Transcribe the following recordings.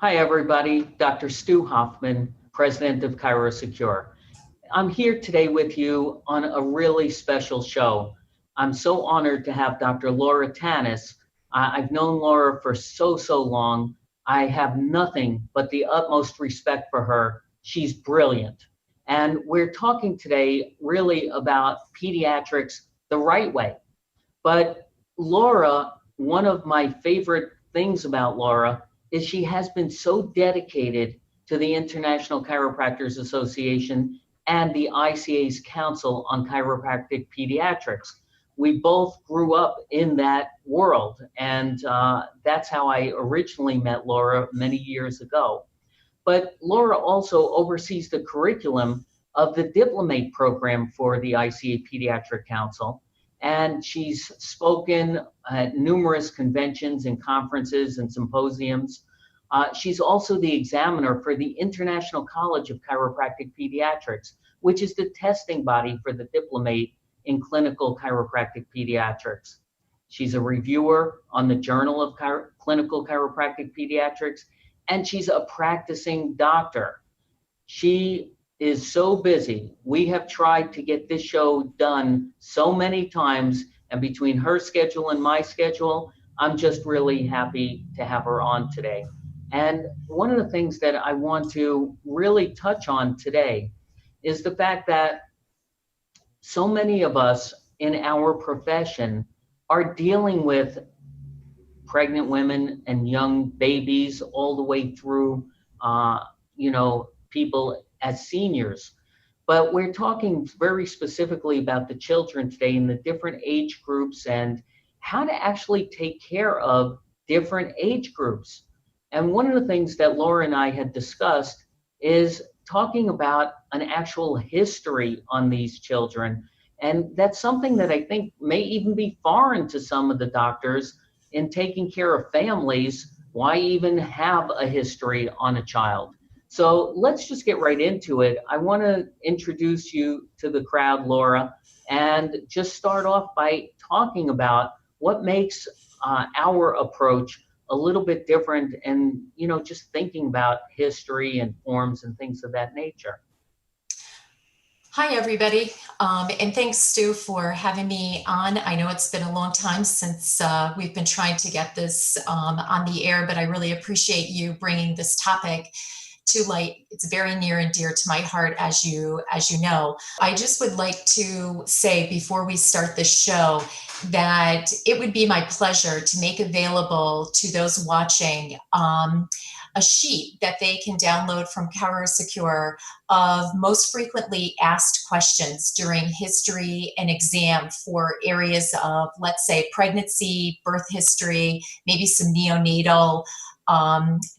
Hi, everybody. Dr. Stu Hoffman, president of ChiroSecure. I'm here today with you on a really special show. I'm so honored to have Dr. Lora Tanis. I've known Laura for so long. I have nothing but the utmost respect for her. She's brilliant. And we're talking today really about pediatrics the right way. But Laura, one of my favorite things about Laura is she has been so dedicated to the International Chiropractors Association and the ICA's Council on Chiropractic Pediatrics. We both grew up in that world, and that's how I originally met Laura many years ago. But Laura also oversees the curriculum of the Diplomate program for the ICA Pediatric Council. And she's spoken at numerous conventions and conferences and symposiums. She's also the examiner for the International College of Chiropractic Pediatrics, which is the testing body for the Diplomate in clinical chiropractic pediatrics. She's a reviewer on the Journal of Clinical Chiropractic Pediatrics, and she's a practicing doctor. She is so busy. We have tried to get this show done so many times, and between her schedule and my schedule, I'm just really happy to have her on today. And one of the things that I want to really touch on today is the fact that so many of us in our profession are dealing with pregnant women and young babies all the way through, people as seniors. But we're talking very specifically about the children today in the different age groups and how to actually take care of different age groups. And one of the things that Laura and I had discussed is talking about an actual history on these children. And that's something that I think may even be foreign to some of the doctors in taking care of families. Why even have a history on a child? So let's just get right into it. I want to introduce you to the crowd, Laura, and just start off by talking about what makes our approach a little bit different and, just thinking about history and forms and things of that nature. Hi, everybody, and thanks, Stu, for having me on. I know it's been a long time since we've been trying to get this on the air, but I really appreciate you bringing this topic to light. It's very near and dear to my heart, as you know. I just would like to say before we start this show that it would be my pleasure to make available to those watching a sheet that they can download from ChiroSecure of most frequently asked questions during history and exam for areas of, let's say, pregnancy, birth history, maybe some neonatal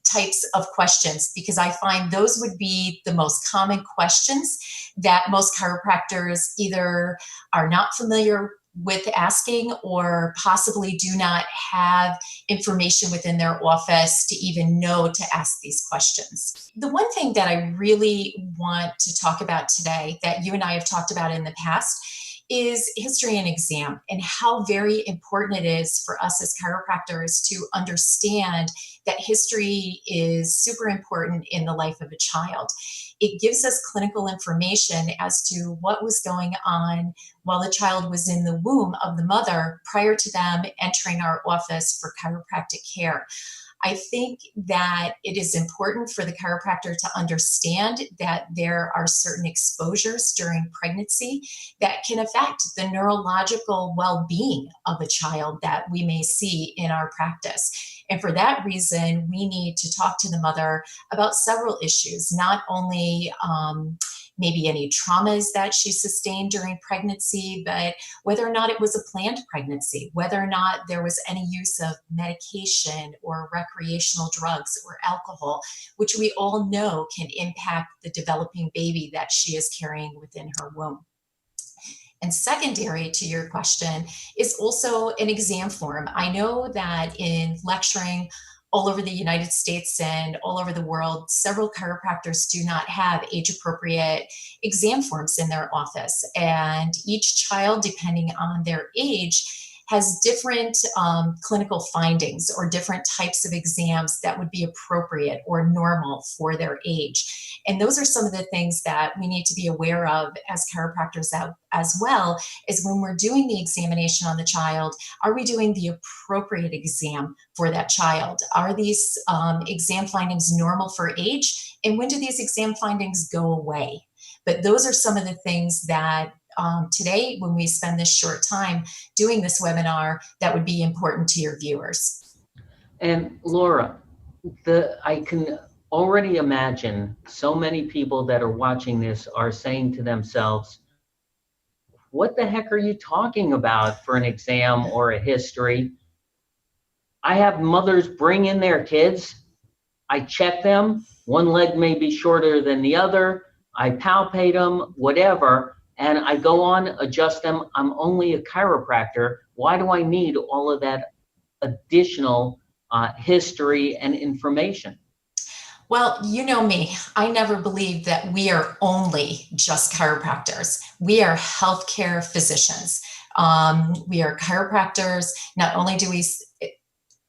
types of questions, because I find those would be the most common questions that most chiropractors either are not familiar with asking or possibly do not have information within their office to even know to ask these questions. The one thing that I really want to talk about today that you and I have talked about in the past is history and exam, and how very important it is for us as chiropractors to understand that history is super important in the life of a child. It gives us clinical information as to what was going on while the child was in the womb of the mother prior to them entering our office for chiropractic care. I think that it is important for the chiropractor to understand that there are certain exposures during pregnancy that can affect the neurological well-being of a child that we may see in our practice. And for that reason, we need to talk to the mother about several issues, not only maybe any traumas that she sustained during pregnancy, but whether or not it was a planned pregnancy, whether or not there was any use of medication or recreational drugs or alcohol, which we all know can impact the developing baby that she is carrying within her womb. And secondary to your question is also an exam form. I know that in lecturing all over the United States and all over the world, several chiropractors do not have age-appropriate exam forms in their office. And each child, depending on their age, has different clinical findings or different types of exams that would be appropriate or normal for their age. And those are some of the things that we need to be aware of as chiropractors as well, is when we're doing the examination on the child, are we doing the appropriate exam for that child? Are these exam findings normal for age? And when do these exam findings go away? But those are some of the things that today, when we spend this short time doing this webinar, that would be important to your viewers. And Laura, I can already imagine so many people that are watching this are saying to themselves, what the heck are you talking about for an exam or a history? I have mothers bring in their kids. I check them. One leg may be shorter than the other. I palpate them, whatever, and I go on, adjust them. I'm only a chiropractor. Why do I need all of that additional history and information? Well, you know me, I never believed that we are only just chiropractors. We are healthcare physicians. We are chiropractors. Not only do we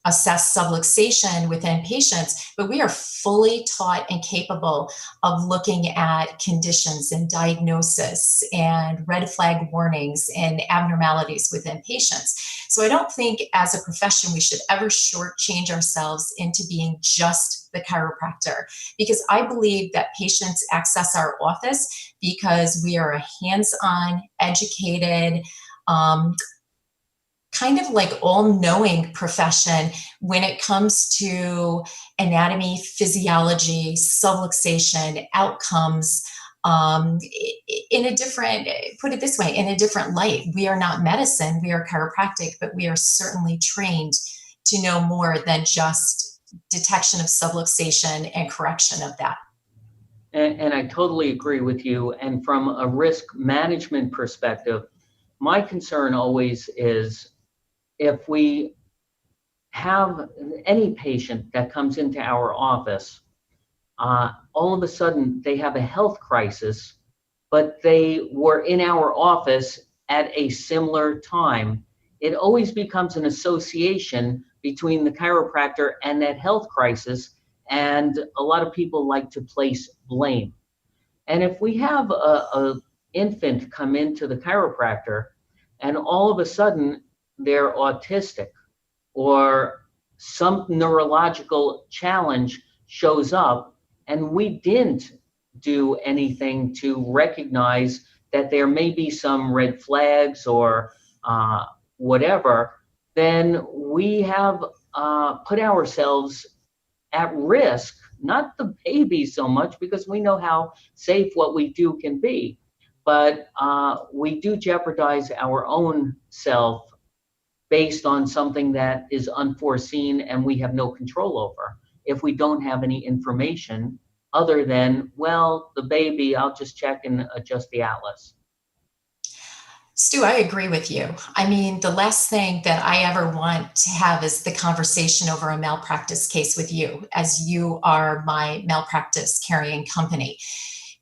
assess subluxation within patients, but we are fully taught and capable of looking at conditions and diagnosis and red flag warnings and abnormalities within patients. So I don't think as a profession we should ever shortchange ourselves into being just the chiropractor, because I believe that patients access our office because we are a hands-on, educated, kind of like all-knowing profession when it comes to anatomy, physiology, subluxation, outcomes, in a different, put it this way, in a different light. We are not medicine, we are chiropractic, but we are certainly trained to know more than just detection of subluxation and correction of that. And I totally agree with you. And from a risk management perspective, my concern always is, if we have any patient that comes into our office, all of a sudden they have a health crisis, but they were in our office at a similar time, it always becomes an association between the chiropractor and that health crisis, and a lot of people like to place blame. And if we have a infant come into the chiropractor and all of a sudden they're autistic or some neurological challenge shows up, and we didn't do anything to recognize that there may be some red flags or whatever, then we have put ourselves at risk, not the baby so much, because we know how safe what we do can be, but we do jeopardize our own self based on something that is unforeseen and we have no control over, if we don't have any information other than, well, the baby, I'll just check and adjust the atlas. Stu, I agree with you. I mean, the last thing that I ever want to have is the conversation over a malpractice case with you, as you are my malpractice carrying company.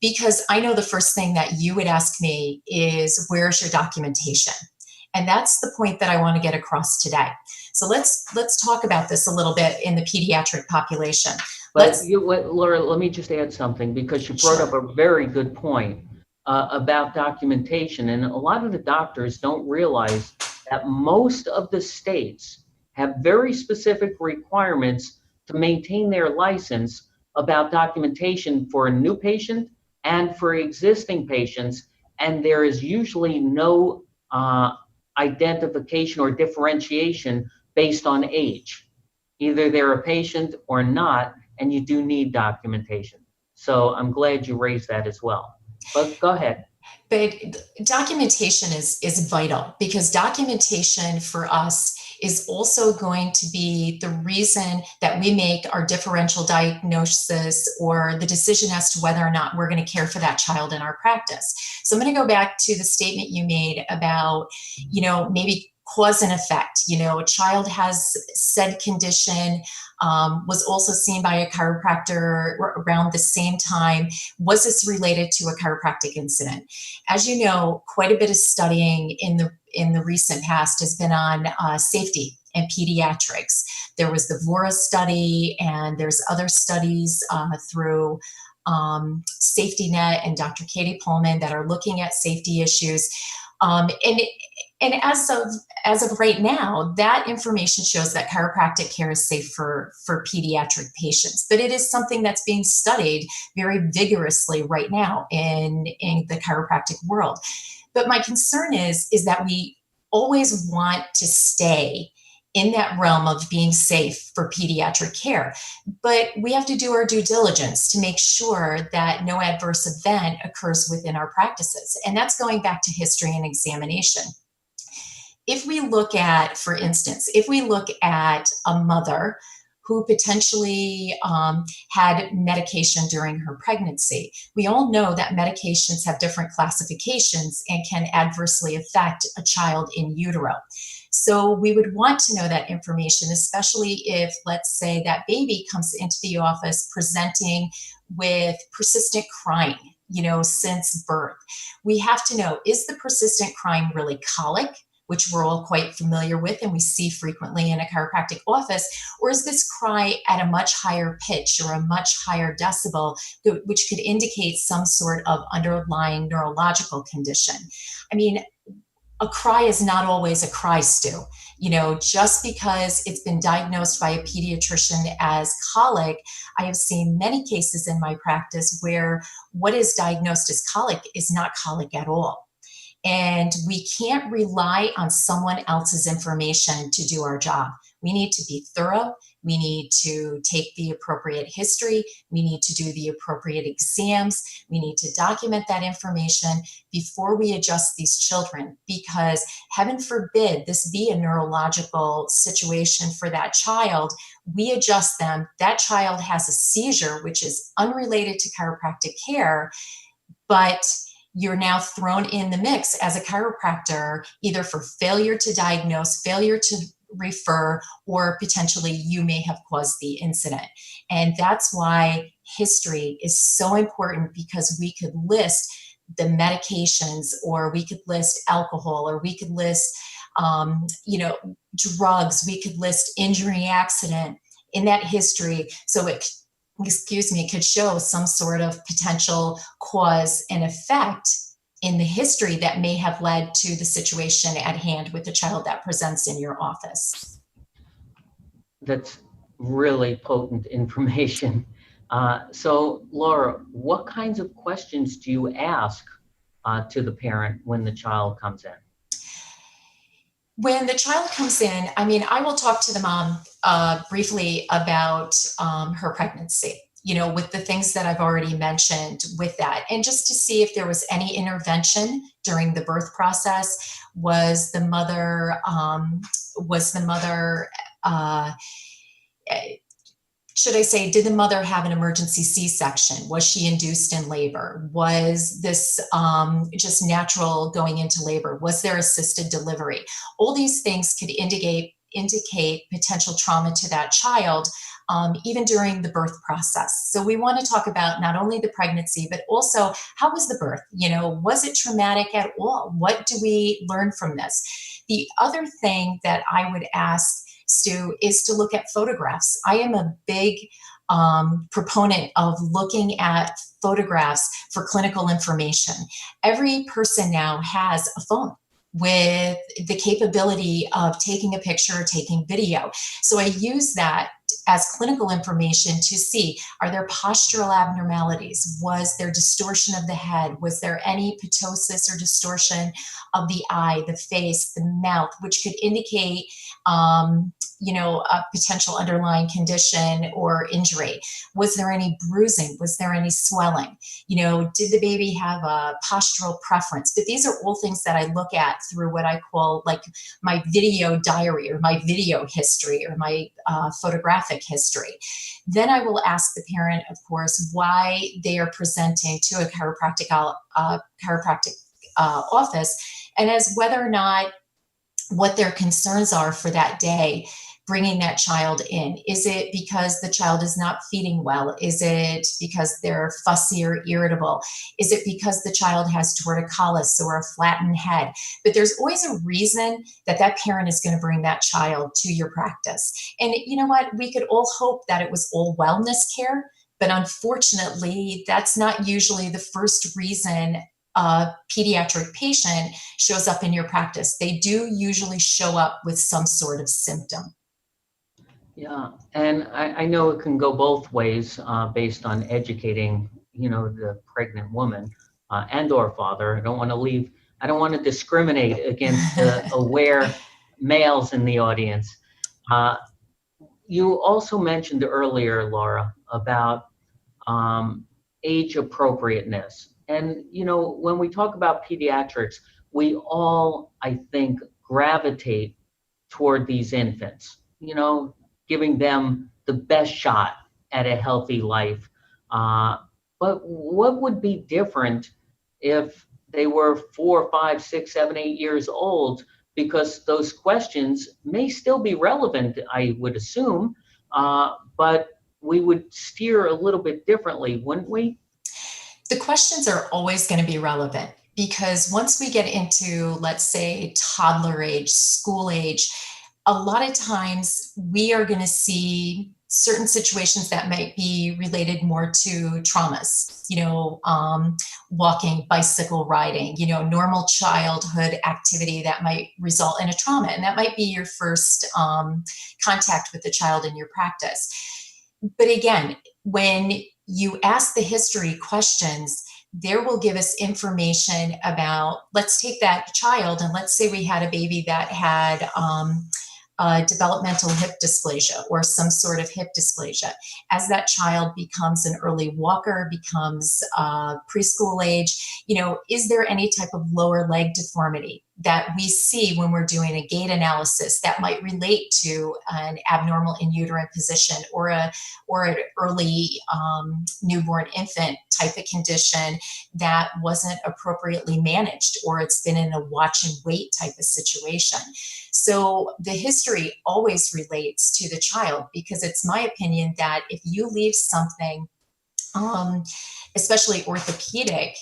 Because I know the first thing that you would ask me is, where's your documentation? And that's the point that I want to get across today. So let's talk about this a little bit in the pediatric population. But Laura, let me just add something, because you brought up a very good point about documentation. And a lot of the doctors don't realize that most of the states have very specific requirements to maintain their license about documentation for a new patient and for existing patients. And there is usually no identification or differentiation based on age. Either they're a patient or not, and you do need documentation. So I'm glad you raised that as well. But go ahead. But documentation is vital, because documentation for us is also going to be the reason that we make our differential diagnosis or the decision as to whether or not we're going to care for that child in our practice. So I'm going to go back to the statement you made about, maybe cause and effect. A child has said condition, was also seen by a chiropractor around the same time. Was this related to a chiropractic incident? As you know, quite a bit of studying in the recent past has been on safety and pediatrics. There was the VORA study, and there's other studies through Safety Net and Dr. Katie Pullman that are looking at safety issues. And as of right now, that information shows that chiropractic care is safe for pediatric patients. But it is something that's being studied very vigorously right now in the chiropractic world. But my concern is that we always want to stay in that realm of being safe for pediatric care. But we have to do our due diligence to make sure that no adverse event occurs within our practices. And that's going back to history and examination. If we look at, for instance, a mother who potentially had medication during her pregnancy, we all know that medications have different classifications and can adversely affect a child in utero. So we would want to know that information, especially if, let's say, that baby comes into the office presenting with persistent crying, since birth. We have to know, is the persistent crying really colic, which we're all quite familiar with and we see frequently in a chiropractic office, or is this cry at a much higher pitch or a much higher decibel, which could indicate some sort of underlying neurological condition? I mean, a cry is not always a cry, Stu. Just because it's been diagnosed by a pediatrician as colic, I have seen many cases in my practice where what is diagnosed as colic is not colic at all. And we can't rely on someone else's information to do our job. We need to be thorough. We need to take the appropriate history. We need to do the appropriate exams. We need to document that information before we adjust these children, because heaven forbid this be a neurological situation for that child. We adjust them. That child has a seizure, which is unrelated to chiropractic care, but you're now thrown in the mix as a chiropractor, either for failure to diagnose, failure to refer, or potentially you may have caused the incident. And that's why history is so important, because we could list the medications, or we could list alcohol, or we could list, drugs, we could list injury, accident in that history. So it could show some sort of potential cause and effect in the history that may have led to the situation at hand with the child that presents in your office. That's really potent information. So, Laura, what kinds of questions do you ask to the parent when the child comes in? When the child comes in, I will talk to the mom briefly about her pregnancy, with the things that I've already mentioned with that. And just to see if there was any intervention during the birth process. Was the mother, should I say, did the mother have an emergency C-section? Was she induced in labor? Was this just natural going into labor? Was there assisted delivery? All these things could indicate potential trauma to that child, even during the birth process. So we want to talk about not only the pregnancy, but also how was the birth? Was it traumatic at all? What do we learn from this? The other thing that I would ask, Stu, is to look at photographs. I am a big proponent of looking at photographs for clinical information. Every person now has a phone with the capability of taking a picture or taking video. So I use that as clinical information to see, are there postural abnormalities? Was there distortion of the head? Was there any ptosis or distortion of the eye, the face, the mouth, which could indicate a potential underlying condition or injury? Was there any bruising? Was there any swelling? Did the baby have a postural preference? But these are all things that I look at through what I call like my video diary, or my video history, or my photographic history. Then I will ask the parent, of course, why they are presenting to a chiropractic office, and as whether or not what their concerns are for that day, bringing that child in. Is it because the child is not feeding well? Is it because they're fussy or irritable? Is it because the child has torticollis or a flattened head? But there's always a reason that that parent is going to bring that child to your practice. And you know what? We could all hope that it was all wellness care, but unfortunately, that's not usually the first reason a pediatric patient shows up in your practice. They do usually show up with some sort of symptom. Yeah, and I know it can go both ways based on educating, the pregnant woman and or father. I don't want to discriminate against the aware males in the audience. Uh, you also mentioned earlier, Laura, about age appropriateness. And, when we talk about pediatrics, we all, I think, gravitate toward these infants, giving them the best shot at a healthy life. But what would be different if they were 4, 5, 6, 7, 8 years old? Because those questions may still be relevant, I would assume, but we would steer a little bit differently, wouldn't we? The questions are always going to be relevant because once we get into, let's say, toddler age, school age, a lot of times we are going to see certain situations that might be related more to traumas, walking, bicycle riding, normal childhood activity that might result in a trauma. And that might be your first contact with the child in your practice. But again, when you ask the history questions, there will give us information about, let's take that child and let's say we had a baby that had developmental hip dysplasia or some sort of hip dysplasia. As that child becomes an early walker, becomes preschool age, is there any type of lower leg deformity that we see when we're doing a gait analysis that might relate to an abnormal in uterine position or an early newborn infant type of condition that wasn't appropriately managed, or it's been in a watch and wait type of situation. So the history always relates to the child, because it's my opinion that if you leave something, especially orthopedic,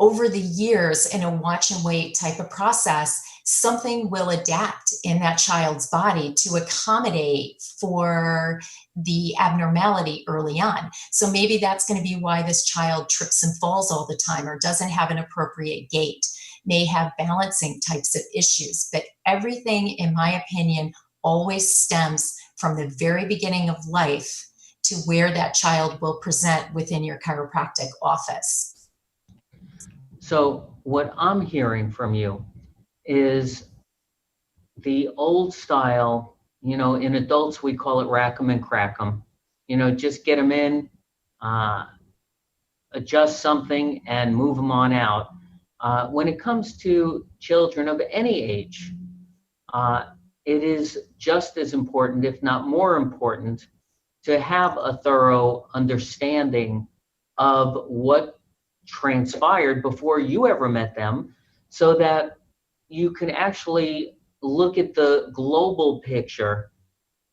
over the years in a watch and wait type of process, something will adapt in that child's body to accommodate for the abnormality early on. So maybe that's going to be why this child trips and falls all the time or doesn't have an appropriate gait, may have balancing types of issues. But everything, in my opinion, always stems from the very beginning of life to where that child will present within your chiropractic office. So what I'm hearing from you is the old style, in adults, we call it rack 'em and crack 'em, just get them in, adjust something and move them on out. When it comes to children of any age, it is just as important, if not more important, to have a thorough understanding of what transpired before you ever met them, so that you can actually look at the global picture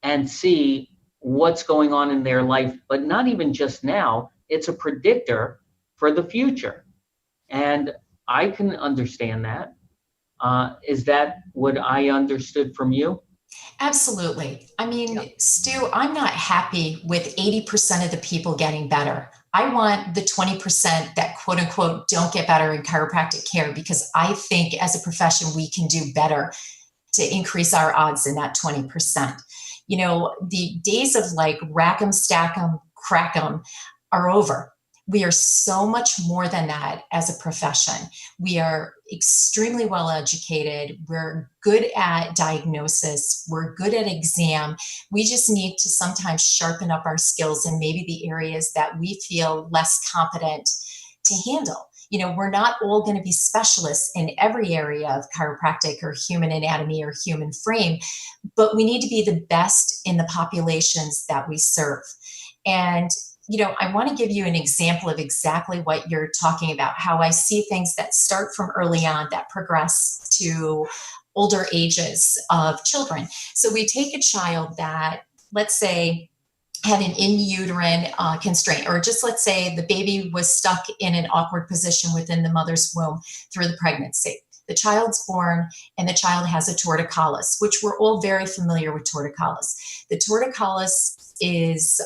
and see what's going on in their life, but not even just now. It's a predictor for the future. And I can understand that. Is that what I understood from you? Absolutely. I mean, Yeah. Stu, I'm not happy with 80% of the people getting better. I want the 20% that quote unquote don't get better in chiropractic care, because I think as a profession, we can do better to increase our odds in that 20%. The days of like rack 'em, stack 'em, crack 'em are over. We are so much more than that as a profession. We are extremely well educated. We're good at diagnosis. We're good at exam. We just need to sometimes sharpen up our skills in maybe the areas that we feel less competent to handle. We're not all going to be specialists in every area of chiropractic or human anatomy or human frame, but we need to be the best in the populations that we serve. And I want to give you an example of exactly what you're talking about, how I see things that start from early on that progress to older ages of children. So we take a child that, let's say, had an in uterine constraint, or just let's say the baby was stuck in an awkward position within the mother's womb through the pregnancy. The child's born and the child has a torticollis, which we're all very familiar with torticollis. The torticollis is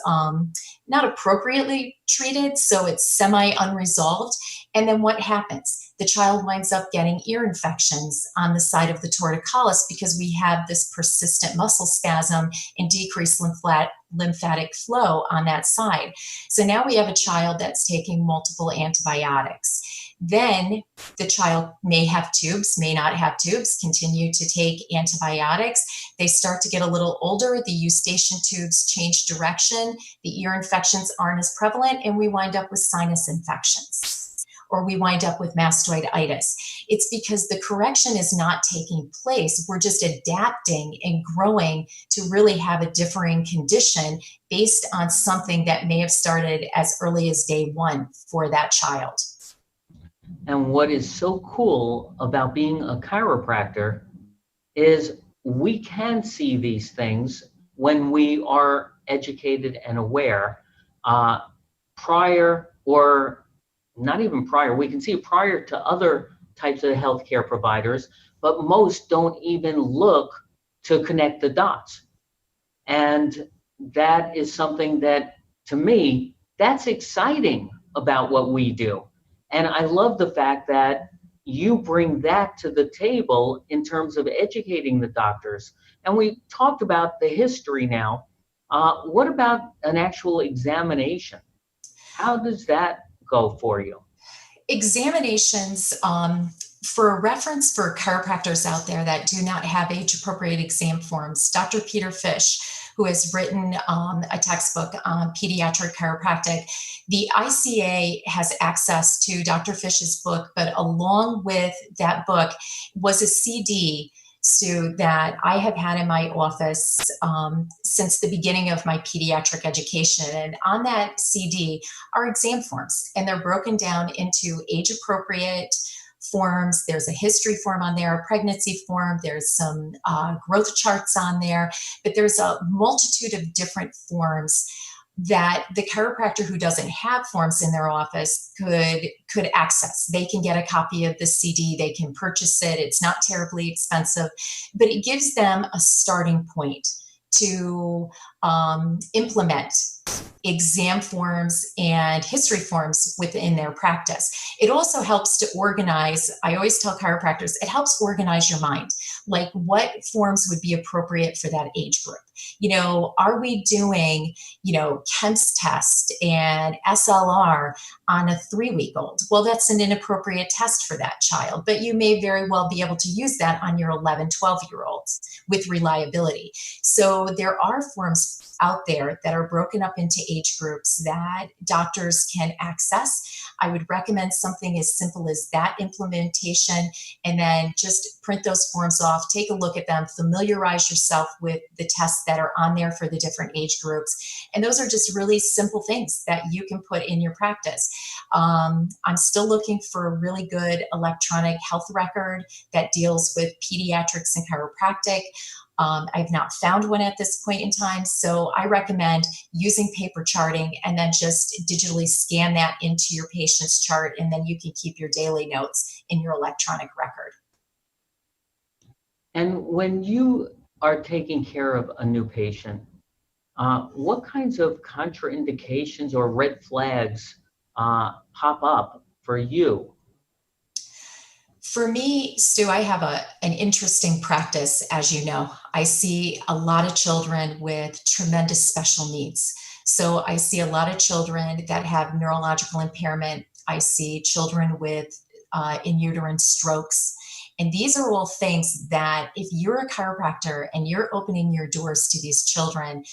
not appropriately treated, so it's semi-unresolved. And then what happens? The child winds up getting ear infections on the side of the torticollis because we have this persistent muscle spasm and decreased lymphatic flow on that side. So now we have a child that's taking multiple antibiotics. Then the child may have tubes, may not have tubes, continue to take antibiotics. They start to get a little older. The eustachian tubes change direction. The ear infections aren't as prevalent, and we wind up with sinus infections, or we wind up with mastoiditis. It's because the correction is not taking place. We're just adapting and growing to really have a differing condition based on something that may have started as early as day one for that child. And what is so cool about being a chiropractor is we can see these things when we are educated and aware prior, or not even prior. We can see prior to other types of healthcare providers, but most don't even look to connect the dots. And that is something that, to me, that's exciting about what we do. And I love the fact that you bring that to the table in terms of educating the doctors. And we talked about the history now. What about an actual examination? How does that go for you? Examinations, for a reference for chiropractors out there that do not have age-appropriate exam forms, Dr. Peter Fish, who has written a textbook on pediatric chiropractic, the ICA has access to Dr. Fish's book, but along with that book was a CD, Stu, that I have had in my office since the beginning of my pediatric education. And on that CD are exam forms, and they're broken down into age-appropriate forms. There's a history form on there, a pregnancy form, there's some growth charts on there, but there's a multitude of different forms that the chiropractor who doesn't have forms in their office could access. They can get a copy of the CD, they can purchase it, it's not terribly expensive, but it gives them a starting point to implement exam forms and history forms within their practice. It also helps to organize. I always tell chiropractors, it helps organize your mind. Like, what forms would be appropriate for that age group? You know, are we doing, Kemp's test and SLR on a 3-week-old? Well, that's an inappropriate test for that child, but you may very well be able to use that on your 11, 12-year-olds with reliability. So there are forms out there that are broken up into age groups that doctors can access. I would recommend something as simple as that implementation, and then just print those forms off, take a look at them, familiarize yourself with the tests that are on there for the different age groups. And those are just really simple things that you can put in your practice. I'm still looking for a really good electronic health record that deals with pediatrics and chiropractic. I've not found one at this point in time, so I recommend using paper charting and then just digitally scan that into your patient's chart, and then you can keep your daily notes in your electronic record. And when you are taking care of a new patient, what kinds of contraindications or red flags pop up for you? For me, Stu, I have an interesting practice, as you know. I see a lot of children with tremendous special needs. So I see a lot of children that have neurological impairment. I see children with in uterine strokes. And these are all things that if you're a chiropractor and you're opening your doors to these children,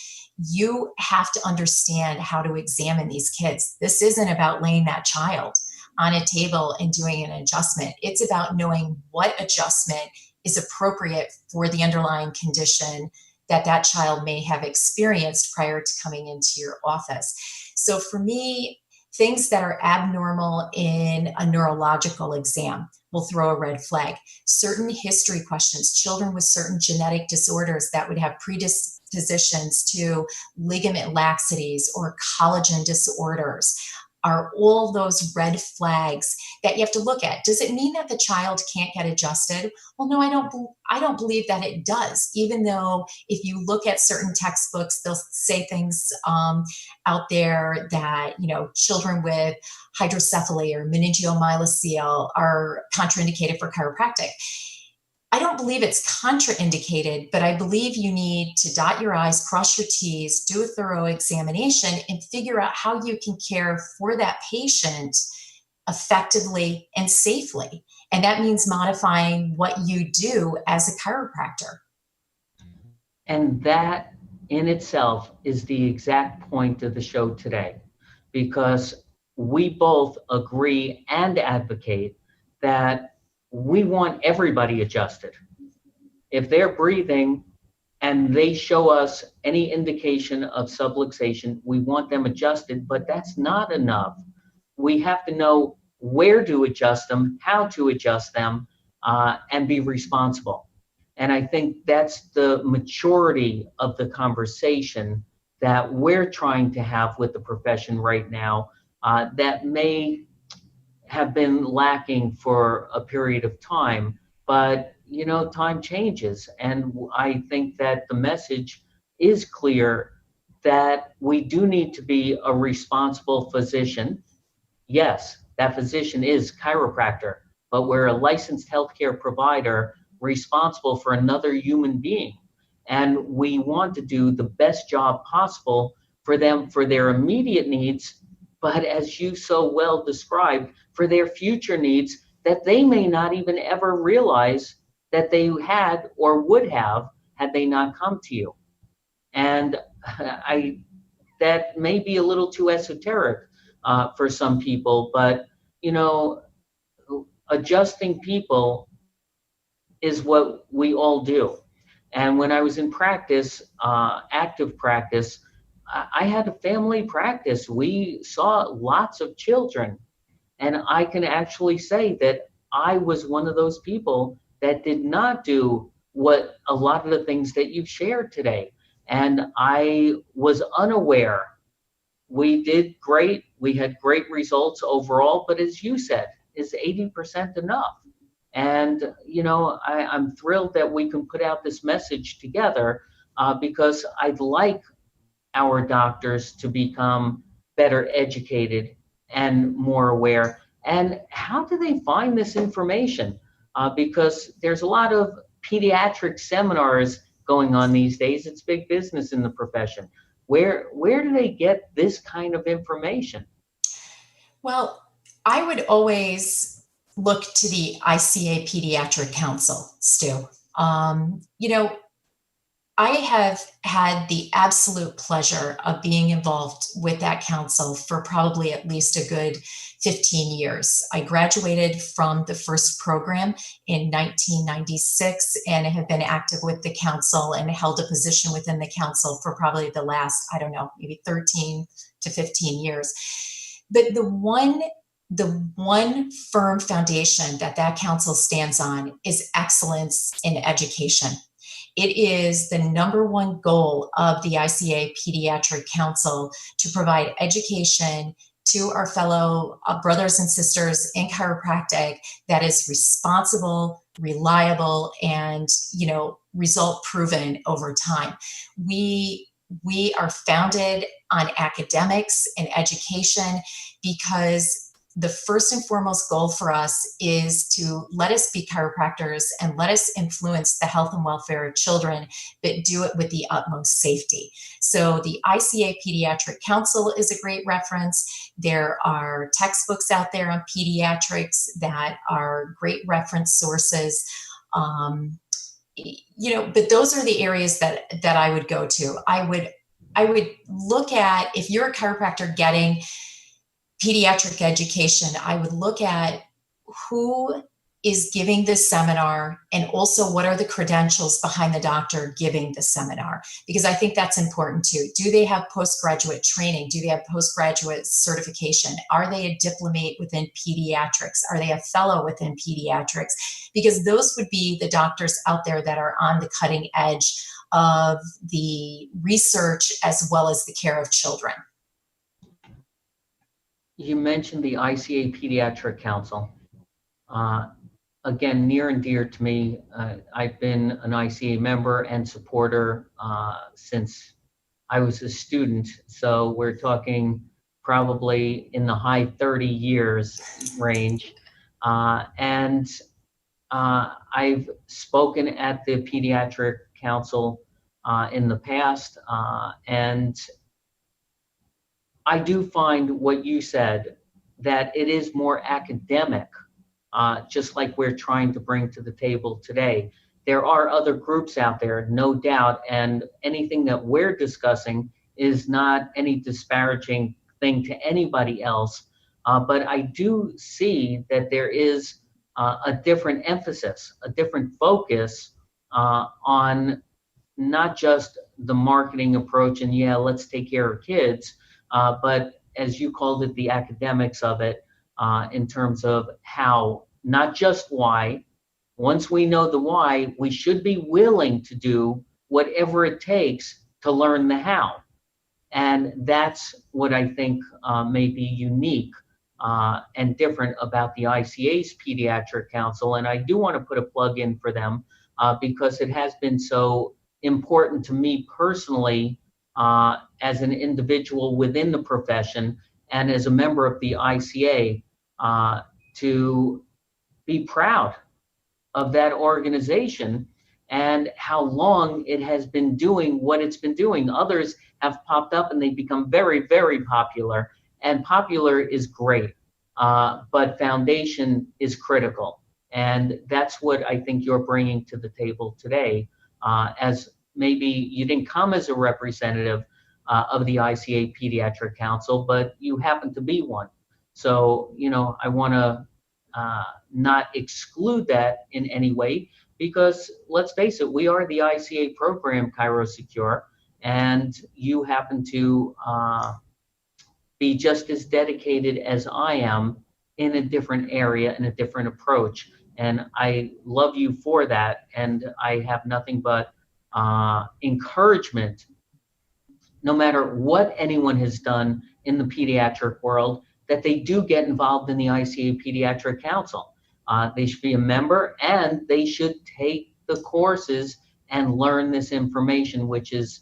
you have to understand how to examine these kids. This isn't about laying that child on a table and doing an adjustment. It's about knowing what adjustment is appropriate for the underlying condition that that child may have experienced prior to coming into your office. So for me, things that are abnormal in a neurological exam will throw a red flag. Certain history questions, children with certain genetic disorders that would have predispositions to ligament laxities or collagen disorders, are all those red flags that you have to look at. Does it mean that the child can't get adjusted? Well, no, I don't believe that it does. Even though if you look at certain textbooks, they'll say things out there that, children with hydrocephaly or meningeomyelocele are contraindicated for chiropractic. I don't believe it's contraindicated, but I believe you need to dot your I's, cross your T's, do a thorough examination, and figure out how you can care for that patient effectively and safely. And that means modifying what you do as a chiropractor. And that in itself is the exact point of the show today, because we both agree and advocate that we want everybody adjusted. If they're breathing and they show us any indication of subluxation, we want them adjusted, but that's not enough. We have to know where to adjust them, how to adjust them, and be responsible. And I think that's the maturity of the conversation that we're trying to have with the profession right now, that may have been lacking for a period of time, but time changes. And I think that the message is clear that we do need to be a responsible physician. Yes, that physician is chiropractor, but we're a licensed healthcare provider responsible for another human being. And we want to do the best job possible for them, for their immediate needs, but as you so well described, for their future needs that they may not even ever realize that they had or would have had they not come to you. And that may be a little too esoteric for some people, but adjusting people is what we all do. And when I was in practice, active practice, I had a family practice. We saw lots of children. And I can actually say that I was one of those people that did not do what a lot of the things that you've shared today. And I was unaware. We did great. We had great results overall. But as you said, is 80% enough? And, I'm thrilled that we can put out this message together because I'd like our doctors to become better educated and more aware. And how do they find this information? Because there's a lot of pediatric seminars going on these days. It's big business in the profession. Where do they get this kind of information? Well, I would always look to the ICA Pediatric Council, Stu. I have had the absolute pleasure of being involved with that council for probably at least a good 15 years. I graduated from the first program in 1996 and have been active with the council and held a position within the council for probably the last, maybe 13 to 15 years. But the one firm foundation that council stands on is excellence in education. It is the number one goal of the ICA Pediatric Council to provide education to our fellow brothers and sisters in chiropractic that is responsible, reliable, and result proven over time. We are founded on academics and education because the first and foremost goal for us is to let us be chiropractors and let us influence the health and welfare of children, but do it with the utmost safety. So the ICA Pediatric Council is a great reference. There are textbooks out there on pediatrics that are great reference sources. But those are the areas that I would go to. I would look at, if you're a chiropractor getting pediatric education, I would look at who is giving this seminar, and also what are the credentials behind the doctor giving the seminar? Because I think that's important too. Do they have postgraduate training? Do they have postgraduate certification? Are they a diplomate within pediatrics? Are they a fellow within pediatrics? Because those would be the doctors out there that are on the cutting edge of the research as well as the care of children. You mentioned the ICA Pediatric Council. Again, near and dear to me. I've been an ICA member and supporter since I was a student. So we're talking probably in the high 30 years range. And I've spoken at the Pediatric Council in the past. And I do find what you said, that it is more academic. Just like we're trying to bring to the table today. There are other groups out there, no doubt, and anything that we're discussing is not any disparaging thing to anybody else, but I do see that there is a different emphasis, a different focus on not just the marketing approach and yeah, let's take care of kids, but as you called it, the academics of it, in terms of how, not just why. Once we know the why, we should be willing to do whatever it takes to learn the how. And that's what I think may be unique and different about the ICA's Pediatric Council. And I do want to put a plug in for them because it has been so important to me personally as an individual within the profession and as a member of the ICA to be proud of that organization and how long it has been doing what it's been doing. Others have popped up and they've become very, very popular, and popular is great, but foundation is critical. And that's what I think you're bringing to the table today, as maybe you didn't come as a representative of the ICA Pediatric Council, but you happen to be one. So, you know, I want to not exclude that in any way, because let's face it, we are the ICA program, ChiroSecure, and you happen to be just as dedicated as I am in a different area, in a different approach. And I love you for that. And I have nothing but encouragement, no matter what anyone has done in the pediatric world, that they do get involved in the ICA Pediatric Council. They should be a member and they should take the courses and learn this information, which is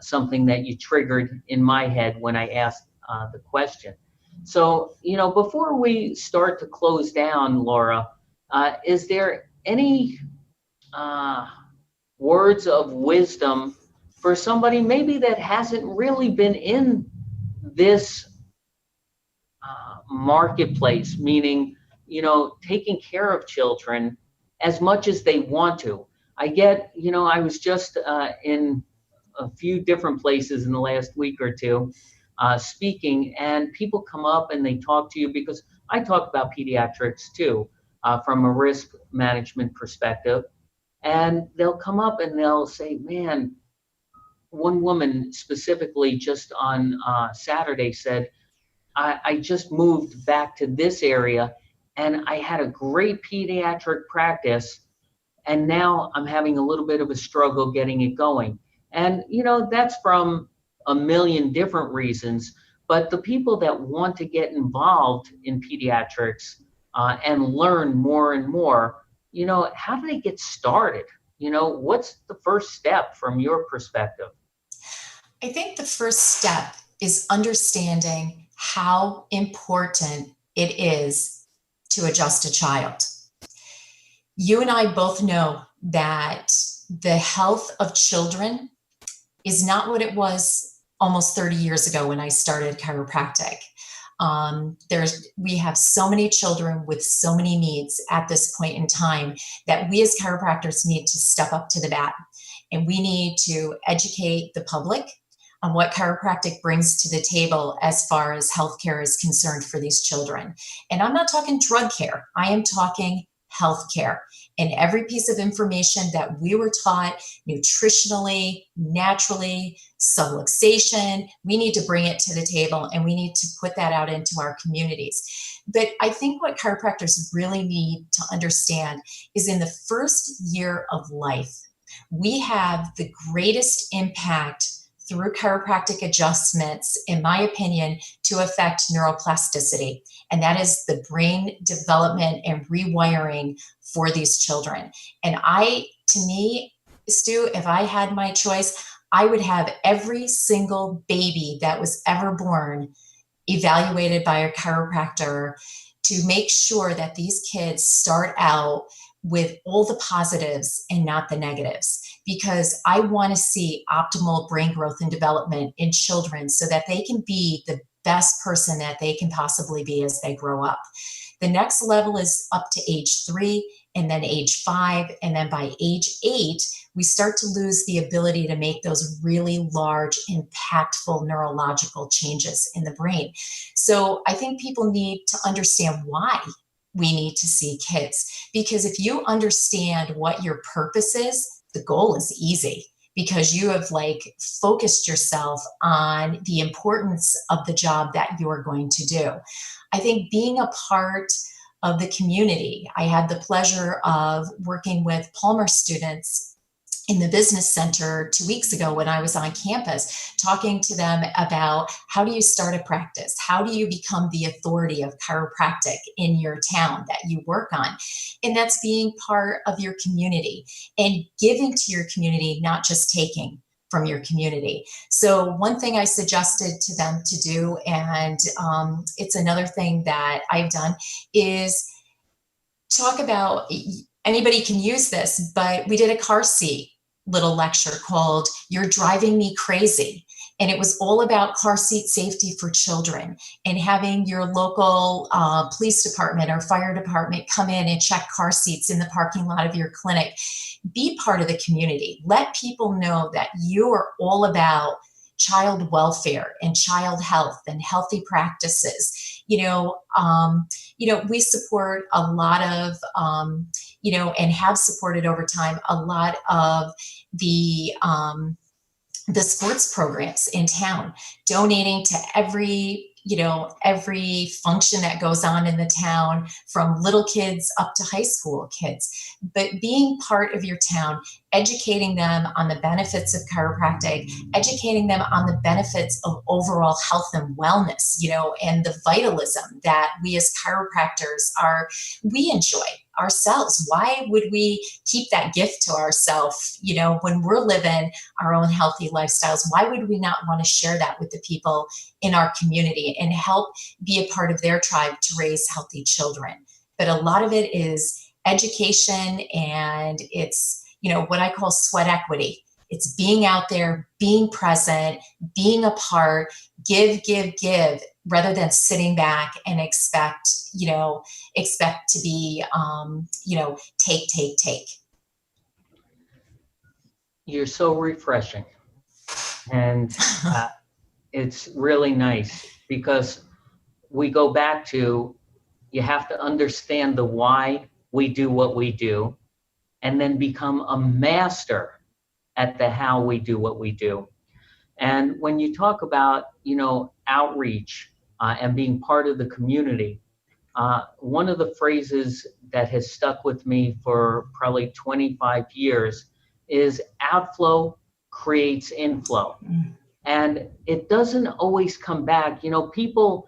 something that you triggered in my head when I asked the question. So, you know, before we start to close down, Lora, is there any words of wisdom for somebody maybe that hasn't really been in this marketplace, meaning, you know, taking care of children as much as they want to? I get, you know, I was just in a few different places in the last week or two speaking, and people come up and they talk to you, because I talk about pediatrics too, from a risk management perspective. And they'll come up and they'll say, man, one woman specifically just on Saturday said, I just moved back to this area and I had a great pediatric practice, and now I'm having a little bit of a struggle getting it going. And, you know, that's from a million different reasons, but the people that want to get involved in pediatrics and learn more and more, you know, how do they get started? You know, what's the first step from your perspective? I think the first step is understanding how important it is to adjust a child. You and I both know that the health of children is not what it was almost 30 years ago when I started chiropractic. We have so many children with so many needs at this point in time that we as chiropractors need to step up to the bat, and we need to educate the public on what chiropractic brings to the table as far as healthcare is concerned for these children. And I'm not talking drug care. I am talking healthcare. And every piece of information that we were taught nutritionally, naturally, subluxation, we need to bring it to the table and we need to put that out into our communities. But I think what chiropractors really need to understand is in the first year of life, we have the greatest impact through chiropractic adjustments, in my opinion, to affect neuroplasticity. And that is the brain development and rewiring for these children. And to me, Stu, if I had my choice, I would have every single baby that was ever born evaluated by a chiropractor to make sure that these kids start out with all the positives and not the negatives, because I want to see optimal brain growth and development in children so that they can be the best person that they can possibly be as they grow up. The next level is up to age 3 and then age 5. And then by age 8, we start to lose the ability to make those really large, impactful neurological changes in the brain. So I think people need to understand why we need to see kids, because if you understand what your purpose is, the goal is easy, because you have focused yourself on the importance of the job that you're going to do. I think being a part of the community, I had the pleasure of working with Palmer students in the business center 2 weeks ago when I was on campus, talking to them about how do you start a practice? How do you become the authority of chiropractic in your town that you work on? And that's being part of your community and giving to your community, not just taking from your community. So one thing I suggested to them to do, and it's another thing that I've done, is talk about, anybody can use this, but we did a car seat little lecture called You're Driving Me Crazy. And it was all about car seat safety for children and having your local police department or fire department come in and check car seats in the parking lot of your clinic. Be part of the community. Let people know that you are all about child welfare and child health and healthy practices. We support a lot of, and have supported over time a lot of the sports programs in town, donating to every function that goes on in the town, from little kids up to high school kids. But being part of your town, educating them on the benefits of chiropractic, educating them on the benefits of overall health and wellness, and the vitalism that we as chiropractors we enjoy ourselves. Why would we keep that gift to ourselves? When we're living our own healthy lifestyles, why would we not want to share that with the people in our community and help be a part of their tribe to raise healthy children? But a lot of it is education, and it's, what I call sweat equity. It's being out there, being present, being a part, give, rather than sitting back and expect to be, take. You're so refreshing. And it's really nice, because we go back to, you have to understand the why we do what we do, and then become a master at the how we do what we do. And when you talk about, outreach and being part of the community, one of the phrases that has stuck with me for probably 25 years is outflow creates inflow. And it doesn't always come back. People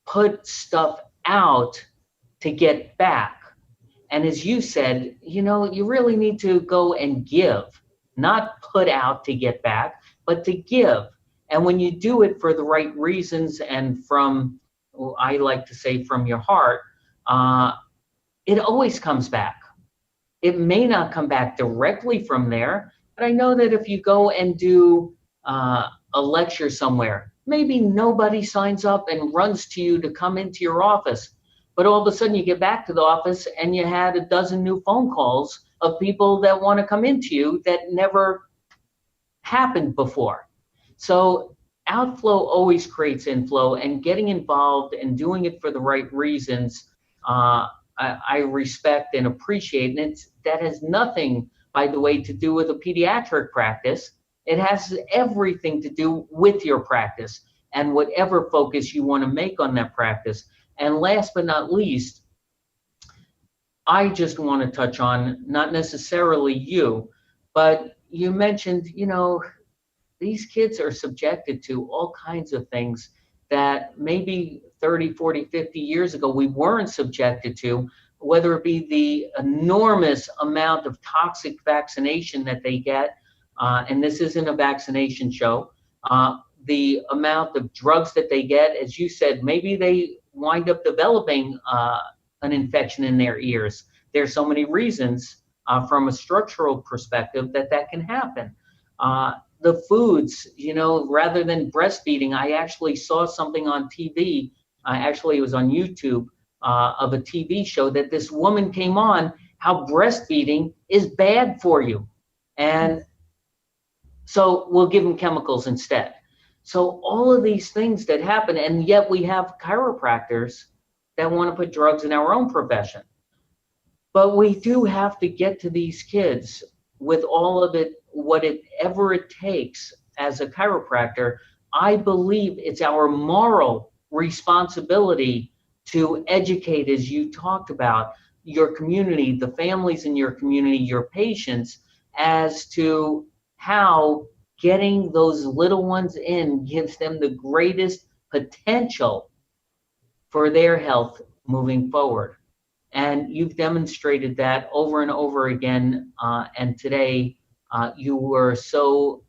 put stuff out to get back. And as you said, you really need to go and give, not put out to get back, but to give. And when you do it for the right reasons and from, I like to say, from your heart, it always comes back. It may not come back directly from there, but I know that if you go and do a lecture somewhere, maybe nobody signs up and runs to you to come into your office, but all of a sudden you get back to the office and you had a dozen new phone calls of people that want to come into you that never happened before. So outflow always creates inflow, and getting involved and doing it for the right reasons, I respect and appreciate. And that has nothing, by the way, to do with a pediatric practice. It has everything to do with your practice and whatever focus you want to make on that practice. And last but not least, I just want to touch on, not necessarily you, but you mentioned, these kids are subjected to all kinds of things that maybe 30, 40, 50 years ago we weren't subjected to, whether it be the enormous amount of toxic vaccination that they get, and this isn't a vaccination show, the amount of drugs that they get, as you said, maybe they wind up developing an infection in their ears. There's so many reasons from a structural perspective that can happen. The foods, rather than breastfeeding, I actually saw something on TV, actually it was on YouTube, of a TV show that this woman came on, how breastfeeding is bad for you. And so we'll give them chemicals instead. So all of these things that happen, and yet we have chiropractors that want to put drugs in our own profession. But we do have to get to these kids with all of it, whatever it takes as a chiropractor. I believe it's our moral responsibility to educate, as you talked about, your community, the families in your community, your patients, as to how getting those little ones in gives them the greatest potential for their health moving forward. And you've demonstrated that over and over again. And today you were so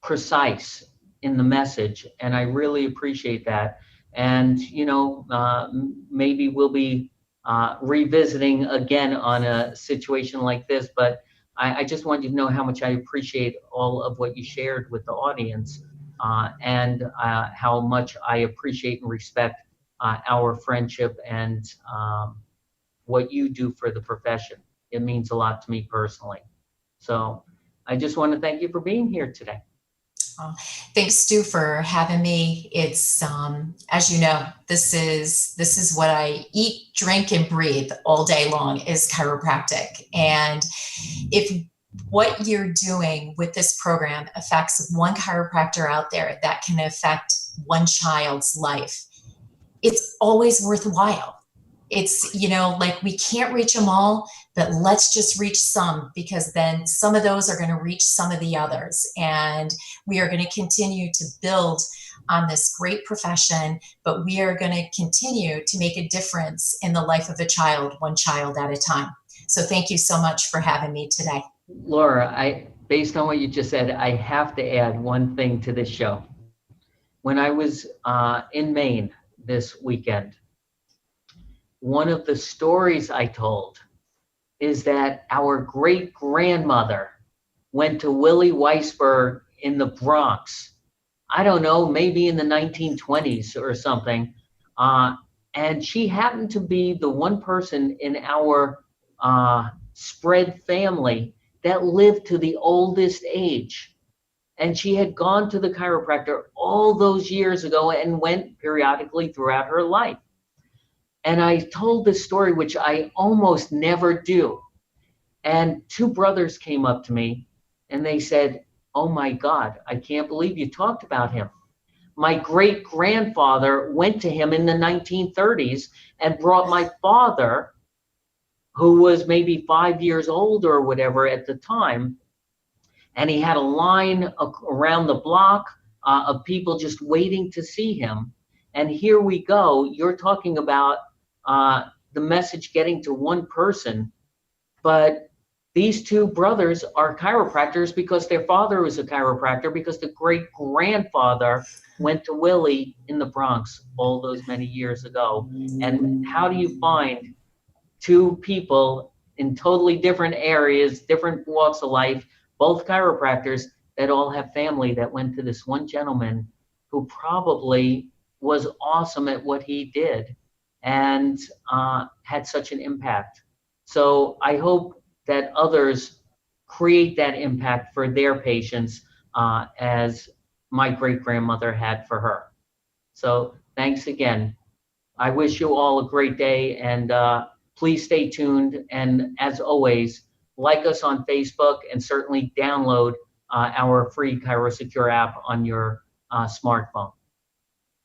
precise in the message, and I really appreciate that. And maybe we'll be revisiting again on a situation like this, but I just want you to know how much I appreciate all of what you shared with the audience, and how much I appreciate and respect our friendship and what you do for the profession. It means a lot to me personally. So I just want to thank you for being here today. Thanks, Stu, for having me. It's, as you know, this is what I eat, drink, and breathe all day long is chiropractic. And if what you're doing with this program affects one chiropractor out there, that can affect one child's life, it's always worthwhile. It's, like we can't reach them all, but let's just reach some, because then some of those are going to reach some of the others. And we are going to continue to build on this great profession, but we are going to continue to make a difference in the life of a child, one child at a time. So thank you so much for having me today. Laura, based on what you just said, I have to add one thing to this show. When I was in Maine this weekend, one of the stories I told is that our great-grandmother went to Willie Weisberg in the Bronx, I don't know, maybe in the 1920s or something, and she happened to be the one person in our spread family that lived to the oldest age. And she had gone to the chiropractor all those years ago and went periodically throughout her life. And I told this story, which I almost never do. And two brothers came up to me and they said, "Oh my God, I can't believe you talked about him. My great-grandfather went to him in the 1930s and brought my father, who was maybe 5 years old or whatever at the time, and he had a line around the block of people just waiting to see him. And here we go, you're talking about the message getting to one person, but these two brothers are chiropractors because their father was a chiropractor, because the great-grandfather went to Willie in the Bronx all those many years ago. And how do you find two people in totally different areas, different walks of life, both chiropractors, that all have family that went to this one gentleman who probably was awesome at what he did and had such an impact? So I hope that others create that impact for their patients as my great-grandmother had for her. So thanks again. I wish you all a great day, and please stay tuned. And as always, like us on Facebook and certainly download our free ChiroSecure app on your smartphone.